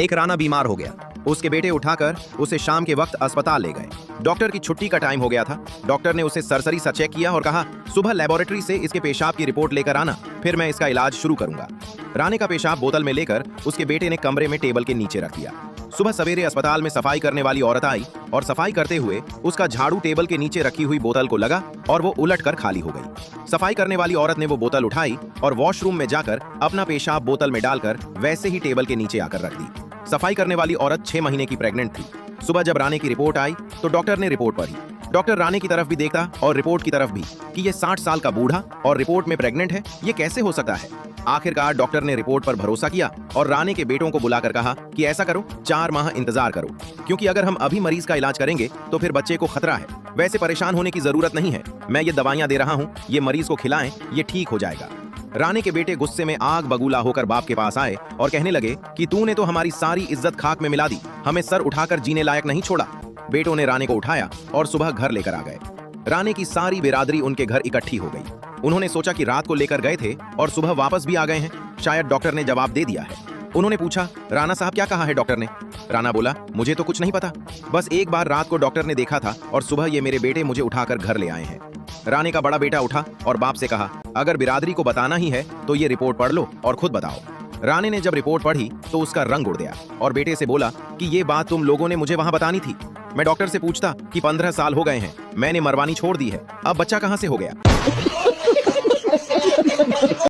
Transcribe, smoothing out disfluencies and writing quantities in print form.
एक राना बीमार हो गया। उसके बेटे उठाकर उसे शाम के वक्त अस्पताल ले गए। डॉक्टर की छुट्टी का टाइम हो गया था। डॉक्टर ने उसे सरसरी सा चेक किया और कहा, सुबह लेबोरेटरी से इसके पेशाब की रिपोर्ट लेकर आना, फिर मैं इसका इलाज शुरू करूंगा। राने का पेशाब बोतल में लेकर उसके बेटे ने कमरे में टेबल के नीचे रख दिया। सुबह सवेरे अस्पताल में सफाई करने वाली औरत आई और सफाई करते हुए उसका झाड़ू टेबल के नीचे रखी हुई बोतल को लगा और वो उलटकर खाली हो गई। सफाई करने वाली औरत ने वो बोतल उठाई और वॉशरूम में जाकर अपना पेशाब बोतल में डालकर वैसे ही टेबल के नीचे आकर रख दी। सफाई करने वाली औरत 6 महीने की प्रेग्नेंट थी। सुबह जब राने की रिपोर्ट आई तो डॉक्टर ने रिपोर्ट पढ़ी। डॉक्टर राने की तरफ भी देखा और रिपोर्ट की तरफ भी कि ये 60 साल का बूढ़ा और रिपोर्ट में प्रेग्नेंट है, ये कैसे हो सकता है। आखिरकार डॉक्टर ने रिपोर्ट पर भरोसा किया और राने के बेटों को बुलाकर कहा कि ऐसा करो, 4 माह इंतजार करो, क्योंकि अगर हम अभी मरीज का इलाज करेंगे तो फिर बच्चे को खतरा है। वैसे परेशान होने की जरूरत नहीं है, मैं ये दवाइयां दे रहा हूँ, ये मरीज को खिलाएं, ये ठीक हो जाएगा। राने के बेटे गुस्से में आग बगूला होकर बाप के पास आए और कहने लगे कि तूने तो हमारी सारी इज्जत खाक में मिला दी, हमें सर उठाकर जीने लायक नहीं छोड़ा। बेटों ने राने को उठाया और सुबह घर लेकर आ गए। राने की सारी बिरादरी उनके घर इकट्ठी हो गई। उन्होंने सोचा कि रात को लेकर गए थे और सुबह वापस भी आ गए हैं, शायद डॉक्टर ने जवाब दे दिया है। उन्होंने पूछा, राणा साहब क्या कहा है डॉक्टर ने? राणा बोला, मुझे तो कुछ नहीं पता, बस एक बार रात को डॉक्टर ने देखा था और सुबह ये मेरे बेटे मुझे उठाकर घर ले आए हैं। राने का बड़ा बेटा उठा और बाप से कहा, अगर बिरादरी को बताना ही है तो ये रिपोर्ट पढ़ लो और खुद बताओ। राने ने जब रिपोर्ट पढ़ी तो उसका रंग उड़ गया और बेटे से बोला कि ये बात तुम लोगों ने मुझे वहां बतानी थी। मैं डॉक्टर से पूछता कि 15 साल हो गए हैं, मैंने मरवानी छोड़ दी है, अब बच्चा कहां से हो गया।